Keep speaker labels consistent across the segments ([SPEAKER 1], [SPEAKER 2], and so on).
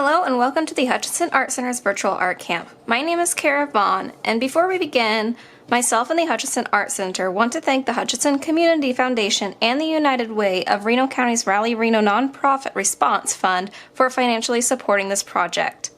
[SPEAKER 1] Hello and welcome to the Hutchinson Art Center's virtual art camp. My name is Kara Vaughn, and before we begin, myself and the Hutchinson Art Center want to thank the Hutchinson Community Foundation and the United Way of Reno County's Rally Reno Nonprofit Response Fund for financially supporting this project.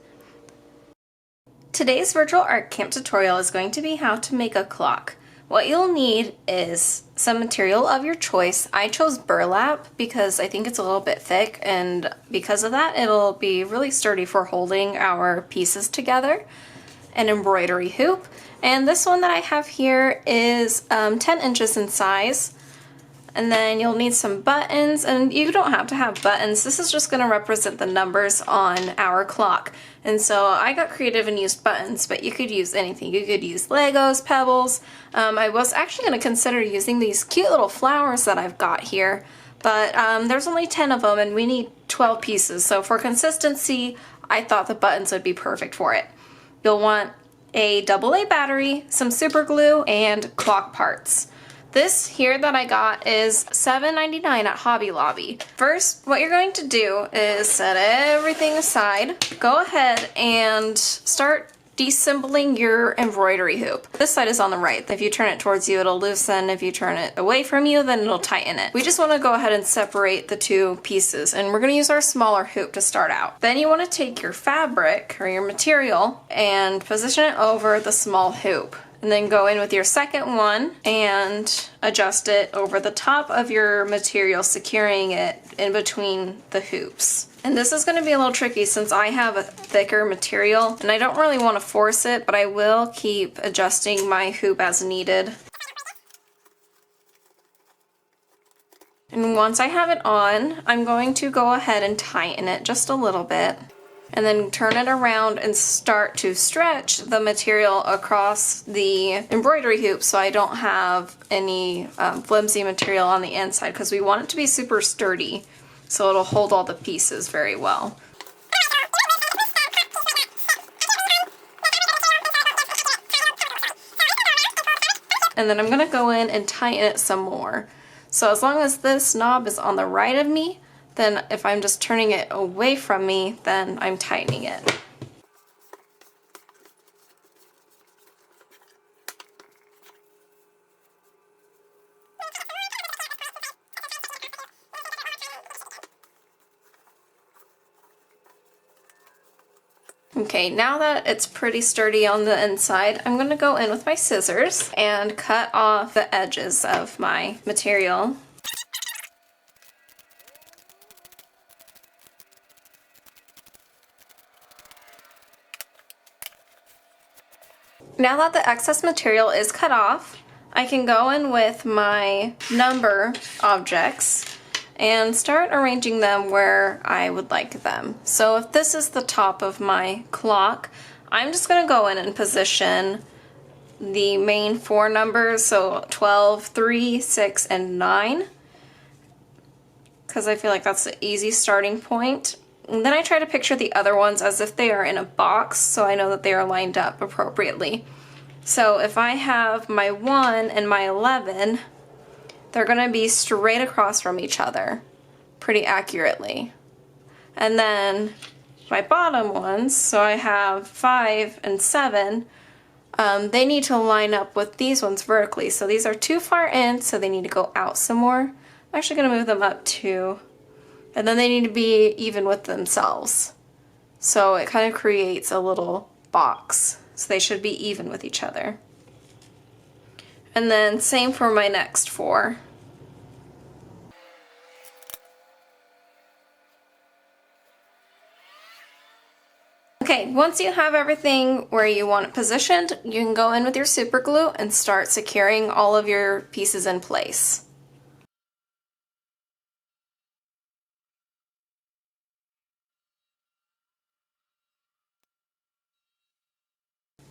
[SPEAKER 1] Today's virtual art camp tutorial is going to be how to make a clock. What you'll need is some material of your choice. I chose burlap because I think it's a little bit thick, and because of that it'll be really sturdy for holding our pieces together. An embroidery hoop, and this one that I have here is 10 inches in size. And then you'll need some buttons, and you don't have to have buttons. This is just going to represent the numbers on our clock. And so I got creative and used buttons, but you could use anything. You could use Legos, pebbles. I was actually going to consider using these cute little flowers that I've got here, but there's only 10 of them and we need 12 pieces. So for consistency, I thought the buttons would be perfect for it. You'll want a AA battery, some super glue, and clock parts. This here that I got is $7.99 at Hobby Lobby. First, what you're going to do is set everything aside. Go ahead and start deassembling your embroidery hoop. This side is on the right. If you turn it towards you, it'll loosen. If you turn it away from you, then it'll tighten it. We just want to go ahead and separate the two pieces, and we're going to use our smaller hoop to start out. Then you want to take your fabric or your material and position it over the small hoop. And then go in with your second one and adjust it over the top of your material, securing it in between the hoops. And this is going to be a little tricky since I have a thicker material and I don't really want to force it, but I will keep adjusting my hoop as needed. And once I have it on, I'm going to go ahead and tighten it just a little bit, and then turn it around and start to stretch the material across the embroidery hoop so I don't have any flimsy material on the inside, because we want it to be super sturdy so it'll hold all the pieces very well. And then I'm going to go in and tighten it some more. So as long as this knob is on the right of me, then if I'm just turning it away from me, then I'm tightening it. Okay, now that it's pretty sturdy on the inside, I'm going to go in with my scissors and cut off the edges of my material. Now that the excess material is cut off, I can go in with my number objects and start arranging them where I would like them. So if this is the top of my clock, I'm just going to go in and position the main 4 numbers, so 12, 3, 6, and 9, because I feel like that's the easy starting point. And then I try to picture the other ones as if they are in a box, so I know that they are lined up appropriately. So if I have my 1 and my 11, they're going to be straight across from each other pretty accurately. And then my bottom ones, so I have 5 and 7, they need to line up with these ones vertically. So these are too far in, so they need to go out some more. I'm actually going to move them up too. And then they need to be even with themselves. So it kind of creates a little box. So they should be even with each other. And then same for my next 4. Okay, once you have everything where you want it positioned, you can go in with your super glue and start securing all of your pieces in place.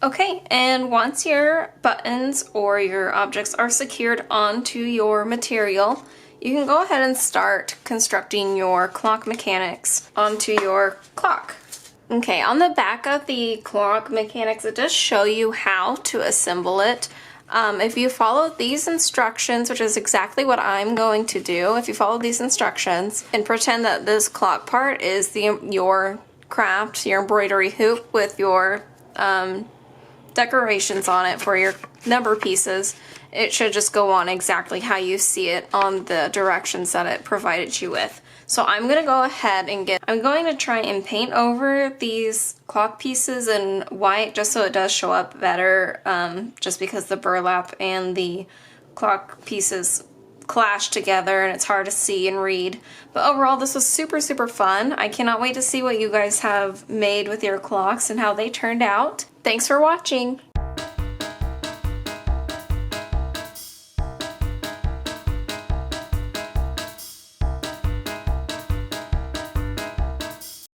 [SPEAKER 1] Okay, and once your buttons or your objects are secured onto your material, you can go ahead and start constructing your clock mechanics onto your clock. Okay, on the back of the clock mechanics, it does show you how to assemble it. If you follow these instructions, which is exactly what I'm going to do, if you follow these instructions and pretend that this clock part is your craft, your embroidery hoop with your decorations on it for your number pieces, it should just go on exactly how you see it on the directions that it provided you with. So I'm gonna go ahead and I'm going to try and paint over these clock pieces in white just so it does show up better, just because the burlap and the clock pieces clash together and it's hard to see and read. But overall, this was super, super fun. I cannot wait to see what you guys have made with your clocks and how they turned out. Thanks for watching.